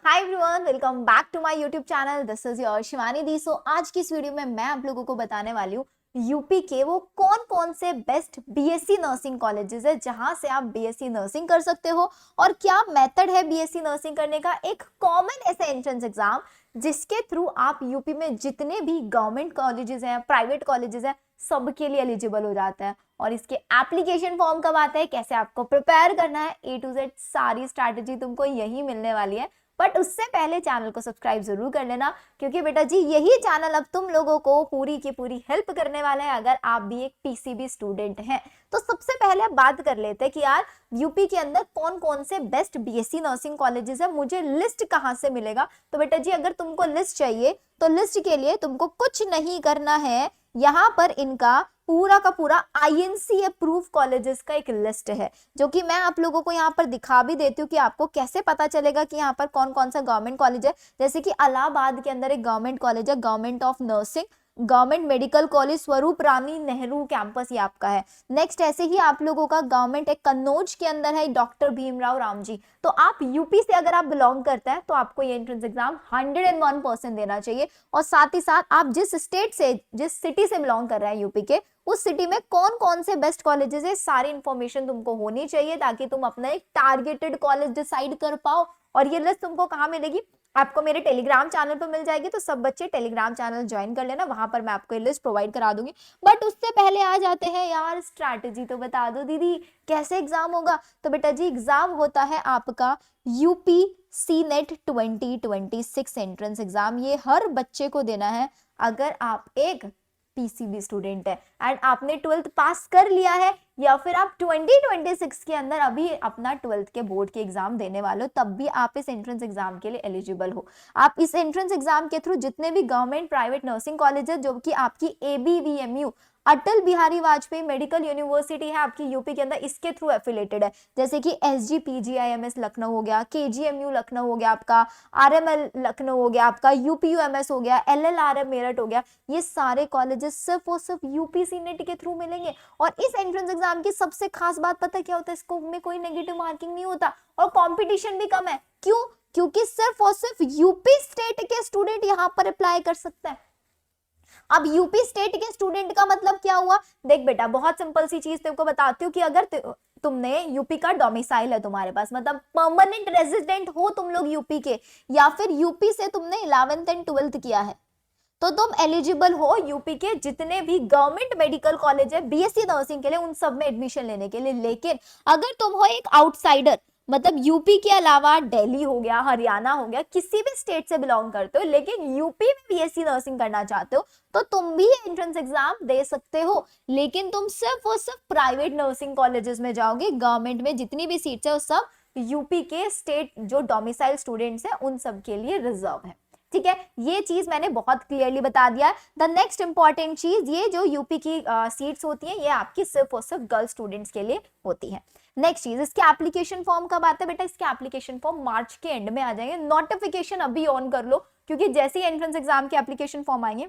Hi everyone, welcome back to my YouTube channel. This is your Shivani di. So आज की इस video में मैं आप लोगों को बताने वाली हूँ यूपी के वो कौन कौन से बेस्ट बीएससी नर्सिंग कॉलेजेस है जहां से आप बीएससी नर्सिंग कर सकते हो और क्या मेथड है बीएससी नर्सिंग करने का। एक कॉमन ऐसा एंट्रेंस एग्जाम जिसके थ्रू आप यूपी में जितने भी गवर्नमेंट कॉलेजेस हैं, प्राइवेट कॉलेजेस हैं, सबके लिए एलिजिबल हो जाता है। और इसके एप्लीकेशन फॉर्म कब आता है, कैसे आपको प्रिपेयर करना है, ए टू जेड सारी स्ट्रैटेजी तुमको यही मिलने वाली है। बट उससे पहले चैनल को सब्सक्राइब जरूर कर लेना, क्योंकि बेटा जी यही चैनल अब तुम लोगों को पूरी की पूरी हेल्प करने वाला है अगर आप भी एक पीसीबी स्टूडेंट हैं। तो सबसे पहले बात कर लेते हैं कि यार यूपी के अंदर कौन कौन से बेस्ट बीएससी नर्सिंग कॉलेजेस है, मुझे लिस्ट कहां से मिलेगा। तो बेटा जी अगर तुमको लिस्ट चाहिए तो लिस्ट के लिए तुमको कुछ नहीं करना है, यहाँ पर इनका पूरा का पूरा आईएनसी अप्रूव कॉलेजेस का एक लिस्ट है जो कि मैं आप लोगों को यहाँ पर दिखा भी देती हूँ कि आपको कैसे पता चलेगा कि यहाँ पर कौन कौन सा गवर्नमेंट कॉलेज है। जैसे कि इलाहाबाद के अंदर एक गवर्नमेंट कॉलेज है, government of nursing, government medical college स्वरूप रानी नेहरू कैंपस, ये आपका है। नेक्स्ट ऐसे ही आप लोगों का गवर्नमेंट एक कन्नौज के अंदर है, डॉक्टर भीमराव रामजी। तो आप यूपी से अगर आप बिलोंग करते हैं तो आपको ये एंट्रेंस एग्जाम 101% देना चाहिए। और साथ ही साथ आप जिस स्टेट से, जिस सिटी से बिलोंग कर रहे हैं यूपी के, उस सिटी में कौन कौन से बेस्ट कॉलेजेस है, सारी इंफॉर्मेशन तुमको होनी चाहिए ताकि तुम अपना एक टारगेटेड कॉलेज डिसाइड कर पाओ। और ये लिस्ट तुमको कहाँ मिलेगी, आपको मेरे टेलीग्राम चैनल पर मिल जाएगी। तो सब बच्चे टेलीग्राम चैनल ज्वाइन कर लेना, वहां पर मैं आपको ये लिस्ट प्रोवाइड करा दूंगी। बट उससे पहले आ जाते हैं यार स्ट्रैटेजी तो बता दो दीदी, कैसे एग्जाम होगा। तो बेटा जी एग्जाम होता है आपका यूपी सी नेट 2026 एंट्रेंस एग्जाम। ये हर बच्चे को देना है अगर आप एक पीसीबी स्टूडेंट है एंड आपने 12th पास कर लिया है, या फिर आप 2026 के अंदर अभी अपना 12th के बोर्ड के एग्जाम देने वाले हो, तब भी आप इस एंट्रेंस एग्जाम के लिए एलिजिबल हो। आप इस एंट्रेंस एग्जाम के थ्रू जितने भी गवर्नमेंट प्राइवेट नर्सिंग कॉलेज है जो कि आपकी एबीवीएमयू अटल बिहारी वाजपेयी मेडिकल यूनिवर्सिटी है आपकी यूपी के अंदर, इसके थ्रू एफिलेटेड है। जैसे कि एसजीपीजीआईएमएस लखनऊ हो गया, केजीएमयू लखनऊ हो गया आपका, आरएमएल लखनऊ हो गया आपका, यूपीयूएमएस हो गया, एलएलआरएम मेरठ हो गया। ये सारे कॉलेजेस सिर्फ और सिर्फ यूपीसी नेट के थ्रू मिलेंगे। और इस एंट्रेंस एग्जाम की सबसे खास बात पता क्या होता है, इसको में कोई नेगेटिव मार्किंग नहीं होता और कंपटीशन भी कम है। क्यों? क्योंकि सिर्फ और सिर्फ यूपी स्टेट के स्टूडेंट यहाँ पर अप्लाई कर सकते हैं। अब यूपी स्टेट के स्टूडेंट का मतलब क्या हुआ, देख बेटा बहुत सिंपल सी चीज तेरे को बताती हूँ कि अगर तुमने यूपी का डोमिसाइल है तुम्हारे पास, मतलब परमानेंट रेजिडेंट हो तुम लोग यूपी के, या फिर यूपी से तुमने 11th एंड 12th किया है, तो तुम एलिजिबल हो यूपी के जितने भी गवर्नमेंट मेडिकल कॉलेज है बीएससी नर्सिंग के लिए, उन सब में एडमिशन लेने के लिए। लेकिन अगर तुम हो एक आउटसाइडर, मतलब यूपी के अलावा दिल्ली हो गया, हरियाणा हो गया, किसी भी स्टेट से बिलोंग करते हो लेकिन यूपी में बीएससी नर्सिंग करना चाहते हो, तो तुम भी एंट्रेंस एग्जाम दे सकते हो। लेकिन तुम सिर्फ और सिर्फ प्राइवेट नर्सिंग कॉलेजेस में जाओगे, गवर्नमेंट में जितनी भी सीट्स है वो सब यूपी के स्टेट जो डोमिसाइल स्टूडेंट्स है उन सब के लिए रिजर्व है। ठीक है, ये चीज मैंने बहुत क्लियरली बता दिया है। द नेक्स्ट इंपॉर्टेंट चीज, ये जो यूपी की सीट्स होती हैं ये आपकी सिर्फ और सिर्फ गर्ल स्टूडेंट्स के लिए होती है। नेक्स्ट चीज, इसके एप्लीकेशन फॉर्म कब आता है बेटा, इसके एप्लीकेशन फॉर्म मार्च के एंड में आ जाएंगे। नोटिफिकेशन अभी ऑन कर लो, क्योंकि जैसे ही एंट्रेंस एग्जाम के एप्लीकेशन फॉर्म आएंगे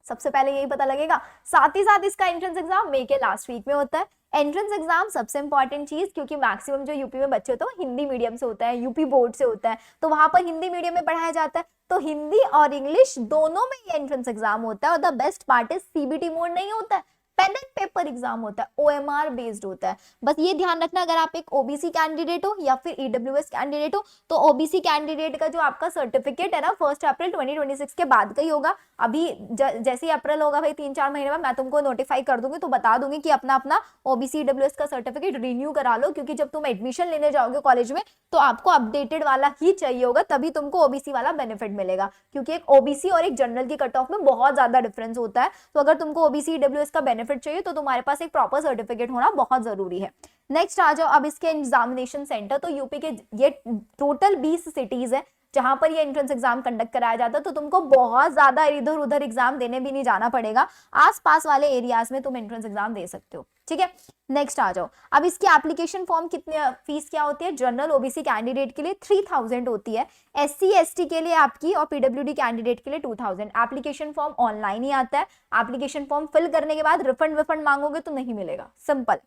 सबसे पहले यही पता लगेगा। साथ ही साथ इसका एंट्रेंस एग्जाम मई के लास्ट वीक में होता है। एंट्रेंस एग्जाम सबसे इंपॉर्टेंट चीज, क्योंकि मैक्सिमम जो यूपी में बच्चे होते हैं हिंदी मीडियम से होता है, यूपी बोर्ड से होता है, तो वहां पर हिंदी मीडियम में पढ़ाया जाता है, तो हिंदी और इंग्लिश दोनों में ये एंट्रेंस एग्जाम होता है। और the best part is CBT mode नहीं होता है, पेन एंड पेपर एग्जाम होता है, ओएमआर बेस्ड होता है। बस ये ध्यान रखना, अगर आप एक ओबीसी कैंडिडेट हो या फिर ईडब्ल्यूएस कैंडिडेट हो, तो ओबीसी कैंडिडेट का जो आपका सर्टिफिकेट है ना 1 अप्रैल 2026 के बाद का ही होगा। अभी जैसे ही अप्रैल होगा भाई 3-4 महीने में मैं तुमको नोटिफाई कर दूंगी, तो बता दूंगी कि अपना अपना ओबीसी ईडब्ल्यूएस का सर्टिफिकेट रिन्यू करा लो, क्योंकि जब तुम एडमिशन लेने जाओगे कॉलेज में तो आपको अपडेटेड वाला ही चाहिए होगा, तभी तुमको ओबीसी वाला बेनिफिट मिलेगा। क्योंकि एक ओबीसी और एक जनरल की कट ऑफ में बहुत ज्यादा डिफरेंस होता है, तो अगर तुमको ओबीसी ईडब्ल्यूएस का बेनिफिट चाहिए तो तुम्हारे पास एक प्रॉपर सर्टिफिकेट होना बहुत जरूरी है। नेक्स्ट आ जाओ अब इसके एग्जामिनेशन सेंटर। तो यूपी के ये टोटल 20 सिटीज है जहां पर ये एंट्रेंस एग्जाम कंडक्ट कराया जाता है, तो तुमको बहुत ज्यादा इधर उधर एग्जाम देने भी नहीं जाना पड़ेगा, आसपास वाले एरियाज में तुम एंट्रेंस एग्जाम दे सकते हो। ठीक है, नेक्स्ट आ जाओ अब इसकी एप्लीकेशन फॉर्म, कितनी फीस क्या होती है। जनरल ओबीसी कैंडिडेट के लिए 3000 होती है, एससी एसटी के लिए आपकी और पीडब्ल्यूडी कैंडिडेट के लिए 2000। एप्लीकेशन फॉर्म ऑनलाइन ही आता है, एप्लीकेशन फॉर्म फिल करने के बाद रिफंड विफंड मांगोगे तो नहीं मिलेगा, सिंपल।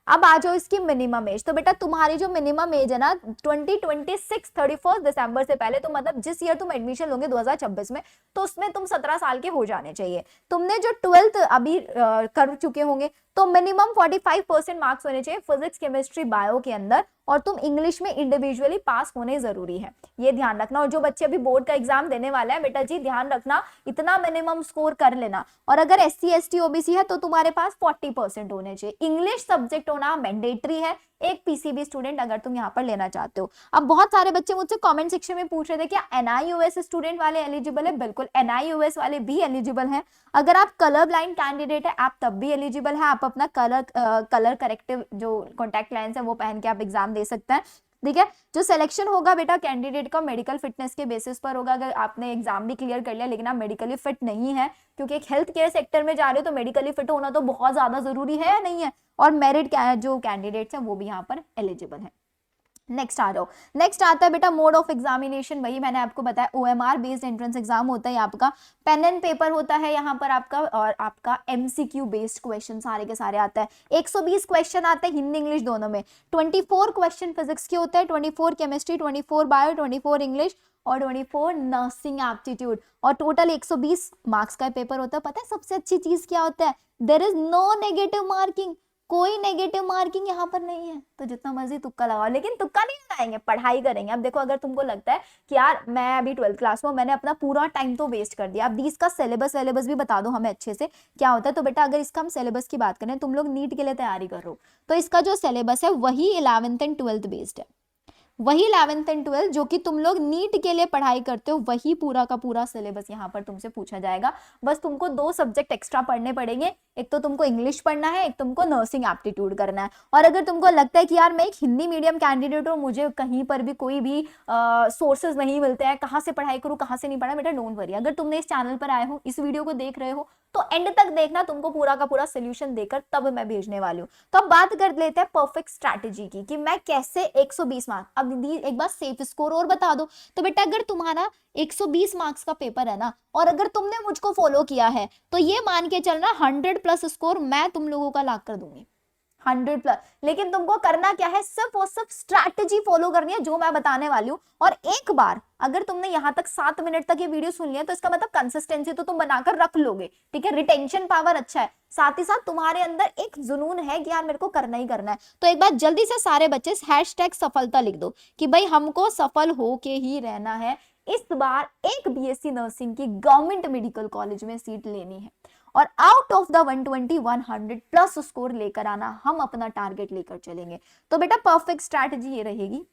अब आ जाओ इसकी मिनिमम एज। तो बेटा तुम्हारी जो मिनिमम एज है ना 2026 31 दिसंबर से पहले, तो मतलब जिस ईयर तुम एडमिशन लोगे 2026 में, तो उसमें तुम 17 साल के हो जाने चाहिए। तुमने जो 12th अभी कर चुके होंगे, तो मिनिमम 45% मार्क्स होने चाहिए फिजिक्स केमिस्ट्री बायो के अंदर, और तुम इंग्लिश में इंडिविजुअली पास होने जरूरी है, ये ध्यान रखना। और जो बच्चे अभी बोर्ड का एग्जाम देने वाले हैं बेटा जी, ध्यान रखना इतना मिनिमम स्कोर कर लेना। और अगर SC ST OBC है तो तुम्हारे पास 40% होने चाहिए। इंग्लिश सब्जेक्ट होना मैंडेटरी है एक PCB स्टूडेंट अगर तुम यहाँ पर लेना चाहते हो। अब बहुत सारे बच्चे मुझसे कमेंट सेक्शन में पूछ रहे थे क्या NIOS स्टूडेंट वाले एलिजिबल है? बिल्कुल NIOS वाले भी एलिजिबल हैं। अगर आप कलर ब्लाइंड कैंडिडेट है आप तब भी एलिजिबल है। आप अपना कलर करेक्टिव जो कॉन्टैक्ट लेंस है वो पहन के आप एग्जाम दे सकते हैं, ठीक है। जो सिलेक्शन होगा बेटा कैंडिडेट का मेडिकल फिटनेस के बेसिस पर होगा। अगर आपने एग्जाम भी क्लियर कर लिया लेकिन आप मेडिकली फिट नहीं है, क्योंकि एक हेल्थ केयर सेक्टर में जा रहे हो तो मेडिकली फिट होना तो बहुत ज्यादा जरूरी है या नहीं है, और मेरिट जो कैंडिडेट्स हैं वो भी यहाँ पर एलिजिबल है। नेक्स्ट आ जाओ। नेक्स्ट आता है बेटा मोड ऑफ एग्जामिनेशन। वही मैंने आपको बताया OMR बेस्ड एंट्रेंस एग्जाम होता है आपका, पेन एंड पेपर होता है यहाँ पर आपका, और आपका MCQ बेस्ड क्वेश्चन सारे के सारे आता है। 120 क्वेश्चन आते हैं हिंदी इंग्लिश दोनों में। 24 क्वेश्चन फिजिक्स के होते हैं, 24 केमिस्ट्री, 24 बायो, 24 इंग्लिश और 24 नर्सिंग एप्टीट्यूड, और टोटल 120 मार्क्स का पेपर होता है। पता है सबसे अच्छी चीज क्या होता है? There is no negative marking, कोई नेगेटिव मार्किंग यहाँ पर नहीं है। तो जितना मर्जी तुक्का लगाओ, लेकिन तुक्का नहीं लगाएंगे, पढ़ाई करेंगे। अब देखो अगर तुमको लगता है कि यार मैं अभी 12th क्लास में, मैंने अपना पूरा टाइम तो वेस्ट कर दिया, अब इसका सिलेबस भी बता दो हमें अच्छे से क्या होता है। तो बेटा अगर इसका हम सिलेबस की बात करें, तुम लोग नीट के लिए तैयारी कर रहे हो, तो इसका जो सिलेबस है वही 11th एंड 12th बेस्ड है। वही 11th एंड 12th जो कि तुम लोग नीट के लिए पढ़ाई करते हो, वही पूरा का पूरा सिलेबस यहाँ पर तुमसे पूछा जाएगा। बस तुमको 2 सब्जेक्ट एक्स्ट्रा पढ़ने पड़ेंगे, एक तो तुमको इंग्लिश पढ़ना है, एक तुमको नर्सिंग एप्टीट्यूड करना है। और अगर तुमको लगता है कि यार मैं एक हिंदी मीडियम कैंडिडेट हूँ, मुझे कहीं पर भी कोई भी सोर्सेज नहीं मिलते हैं, कहाँ से पढ़ाई करूँ कहाँ से नहीं पढ़ा, बेटा डोंट वरी। अगर तुमने इस चैनल पर आए हो, इस वीडियो को देख रहे हो, तो एंड तक देखना, तुमको पूरा का पूरा सोल्यूशन देकर तब मैं भेजने वाली हूँ। तो अब बात कर लेते हैं परफेक्ट स्ट्रैटेजी की, कि मैं कैसे 120 मार्क्स, अब दीदी एक बार सेफ स्कोर और बता दो। तो बेटा अगर तुम्हारा 120 मार्क्स का पेपर है ना, और अगर तुमने मुझको फॉलो किया है, तो ये मान के चलना 100+ स्कोर मैं तुम लोगों का ला कर दूंगी, 100+। लेकिन तुमको करना क्या है, सिर्फ और सिर्फ स्ट्रैटेजी फॉलो करनी है जो मैं बताने वाली हूँ। और एक बार अगर तुमने यहां तक 7 मिनट तक ये वीडियो सुन लिया, तो इसका मतलब कंसिस्टेंसी तो तुम बनाकर रख लोगे, ठीक है। रिटेंशन पावर अच्छा है, साथ ही साथ तुम्हारे अंदर एक जुनून है कि यार मेरे को करना ही करना है। तो एक बार जल्दी से सारे बच्चे #सफलता लिख दो कि भाई हमको सफल होके ही रहना है। इस बार एक BSc नर्सिंग की गवर्नमेंट मेडिकल कॉलेज में सीट लेनी है, और आउट ऑफ द 120 100+ स्कोर लेकर आना, हम अपना टारगेट लेकर चलेंगे। तो बेटा परफेक्ट स्ट्रैटेजी ये रहेगी।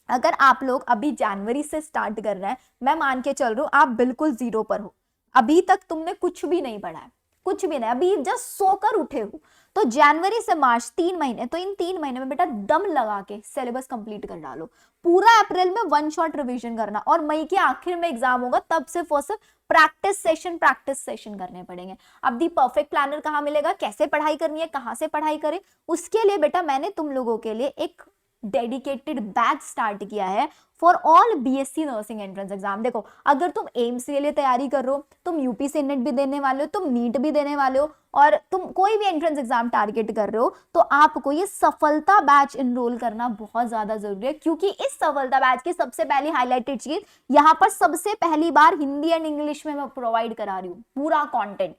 अगर आप लोग अभी जनवरी से स्टार्ट कर रहे हैं, मैं मान के चल रहा हूं आप बिल्कुल 0 पर हो, अभी तक तुमने कुछ भी नहीं पढ़ा है, कुछ भी नहीं, अभी जस्ट सोकर उठे हो, तो जनवरी से मार्च 3 महीने, तो इन 3 महीने में बेटा दम लगा के सिलेबस कंप्लीट कर डालो। पूरा अप्रैल में 1 शॉट रिवीजन करना, और मई के आखिर में एग्जाम होगा, तब सिर्फ और सिर्फ प्रैक्टिस सेशन करने पड़ेंगे। अब दी परफेक्ट प्लानर कहाँ मिलेगा, कैसे पढ़ाई करनी है, कहाँ से पढ़ाई करें, उसके लिए बेटा मैंने तुम लोगों के लिए एक डेडिकेटेड बैच स्टार्ट किया है for all BSc nursing entrance exam. देखो अगर तुम एम्स के लिए तैयारी कर रहे हो, तुम UPSC नेट भी देने वाले हो, तुम नीट भी देने वाले हो, और तुम कोई भी एंट्रेंस एग्जाम टारगेट कर रहे हो, तो आपको ये सफलता बैच इनरोल करना बहुत ज्यादा जरूरी है। क्योंकि इस सफलता बैच की सबसे पहली हाईलाइटेड चीज, यहाँ पर सबसे पहली बार हिंदी एंड इंग्लिश में मैं प्रोवाइड करा रही हूँ पूरा content,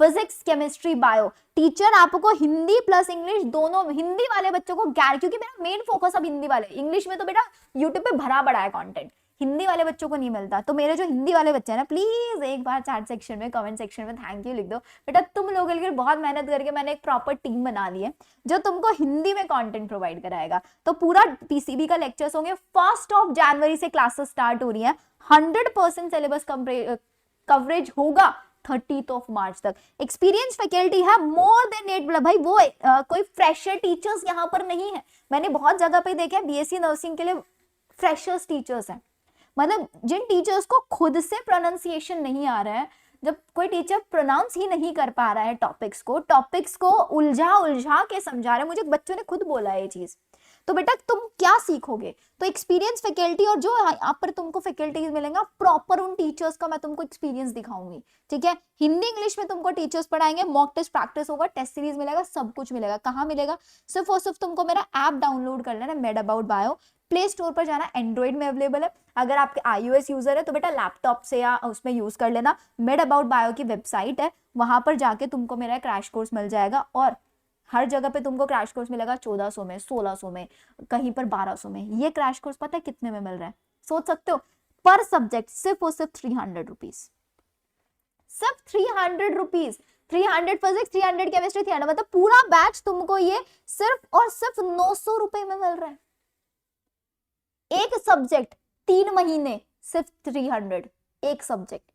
physics chemistry bio. Teacher आपको हिंदी प्लस इंग्लिश दोनों, हिंदी वाले बच्चों को क्योंकि मेरा मेन फोकस अब हिंदी वाले, इंग्लिश में तो बेटा यूट्यूब पे भरा पड़ा है कंटेंट, हिंदी वाले बच्चों को नहीं मिलता। तो मेरे जो हिंदी वाले बच्चे हैं ना, प्लीज एक बार चैट सेक्शन में, कमेंट सेक्शन में थैंक यू लिख दो। बेटा तुम लोगों के लिए बहुत मेहनत करके मैंने एक प्रॉपर टीम बना ली है जो तुमको हिंदी में कंटेंट प्रोवाइड कराएगा। तो पूरा PCB का लेक्चर्स होंगे, 1 जनवरी से क्लासेस स्टार्ट हो रही है, 100% सिलेबस कवरेज होगा 30 मार्च तक। एक्सपीरियंस फैकल्टी है मोर देन 8, भाई वो कोई फ्रेशर टीचर्स यहाँ पर नहीं है। मैंने बहुत जगह पे देखा है BSc नर्सिंग के लिए फ्रेशर्स टीचर्स हैं, मतलब जिन टीचर्स को खुद से प्रोनाउंसिएशन नहीं आ रहा है, जब कोई टीचर प्रोनाउंस ही नहीं कर पा रहा है टॉपिक्स को उलझा के समझा रहा है। मुझे बच्चों ने खुद बोला है ये चीज, तो बेटा तुम क्या सीखोगे? तो एक्सपीरियंस फैकल्टी, और जो यहाँ पर तुमको फैकल्टीज मिलेंगे प्रॉपर उन टीचर्स का मैं तुमको एक्सपीरियंस दिखाऊंगी, ठीक है। हिंदी इंग्लिश में तुमको टीचर्स पढ़ाएंगे, मॉक टेस्ट प्रैक्टिस होगा, टेस्ट सीरीज मिलेगा, सब कुछ मिलेगा। कहाँ मिलेगा? सिर्फ और सिर्फ तुमको मेरा ऐप डाउनलोड कर लेना, made about bio. Play store पर जाना, एंड्रॉइड में अवेलेबल है। अगर आपके iOS यूजर है तो बेटा लैपटॉप से या उसमें यूज कर लेना। मेड अबाउट बायो की वेबसाइट है, वहां पर जाके तुमको मेरा क्रैश कोर्स मिल जाएगा। और हर जगह पे तुमको क्रैश कोर्स मिलेगा 1400 में, 1600 में, कहीं पर 1200 में। ये क्रैश कोर्स पता है कितने में मिल रहा है? सोच सकते हो? पर सब्जेक्ट सिर्फ और सिर्फ 300 रुपीज, सिर्फ 300 रुपीज। 300 फिजिक्स, 300 केमिस्ट्री, 300 मतलब पूरा बैच तुमको ये सिर्फ और सिर्फ 900 रुपए में मिल रहा है। एक सब्जेक्ट 3 महीने सिर्फ 300 एक सब्जेक्ट,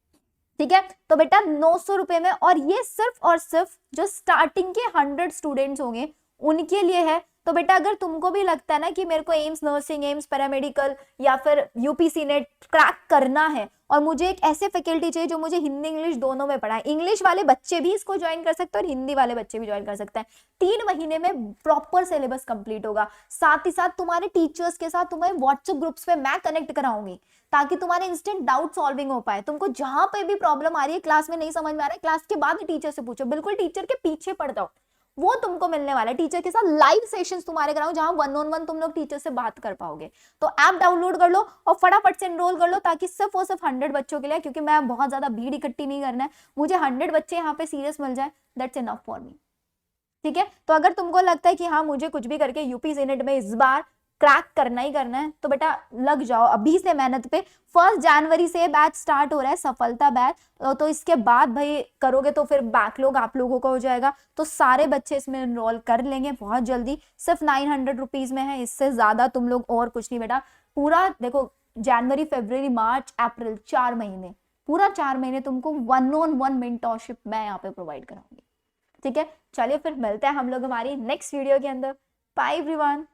ठीक है। तो बेटा 900 रुपए में, और ये सिर्फ और सिर्फ जो स्टार्टिंग के 100 स्टूडेंट्स होंगे उनके लिए है। तो बेटा अगर तुमको भी लगता है ना कि मेरे को एम्स नर्सिंग, एम्स पैरामेडिकल या फिर यूपीसी नेट क्रैक करना है और मुझे एक ऐसे फैकल्टी चाहिए जो मुझे हिंदी इंग्लिश दोनों में पढ़ाए, इंग्लिश वाले बच्चे भी इसको ज्वाइन कर सकते हैं और हिंदी वाले बच्चे भी ज्वाइन कर सकते हैं। 3 महीने में प्रॉपर सिलेबस कंप्लीट होगा। साथ ही साथ तुम्हारे टीचर्स के साथ तुम्हें व्हाट्सएप ग्रुप्स पे मैं कनेक्ट कराऊंगी ताकि तुम्हारे इंस्टेंट डाउट सॉल्विंग हो पाए। तुमको जहां पे भी प्रॉब्लम आ रही है, क्लास में नहीं समझ में आ रहा है, क्लास के बाद टीचर से पूछो, बिल्कुल टीचर के पीछे पड़ जाओ, वो तुमको मिलने वाला है। टीचर के साथ लाइव सेशंस तुम्हारे कराऊं जहां 1-on-1 तुम लोग टीचर से बात कर पाओगे। तो ऐप डाउनलोड कर लो और फटाफट से एनरोल कर लो, ताकि सिर्फ और सिर्फ 100 बच्चों के लिए, क्योंकि मैं बहुत ज्यादा भीड़ इकट्ठी नहीं करना है, मुझे 100 बच्चे यहाँ पे सीरियस मिल जाए, दैट्स इनफ फॉर मी, ठीक है। तो अगर तुमको लगता है कि हाँ मुझे कुछ भी करके यूपी सीनेट में इस बार क्रैक करना ही करना है, तो बेटा लग जाओ अभी से मेहनत पे। 1 जनवरी से बैच स्टार्ट हो रहा है, सफलता बैच। तो इसके बाद भाई करोगे तो फिर बैकलॉग आप लोगों का हो जाएगा, तो सारे बच्चे इसमें एनरोल कर लेंगे बहुत जल्दी। सिर्फ 900 रुपीज में है, इससे ज्यादा तुम लोग और कुछ नहीं बेटा। पूरा देखो, जनवरी, फरवरी, मार्च, अप्रैल, 4 महीने, पूरा 4 महीने तुमको 1-on-1 मेंटरशिप मैं यहाँ पे प्रोवाइड कराऊंगी, ठीक है। चलिए फिर मिलते हैं हम लोग हमारी नेक्स्ट वीडियो के अंदर। Bye everyone.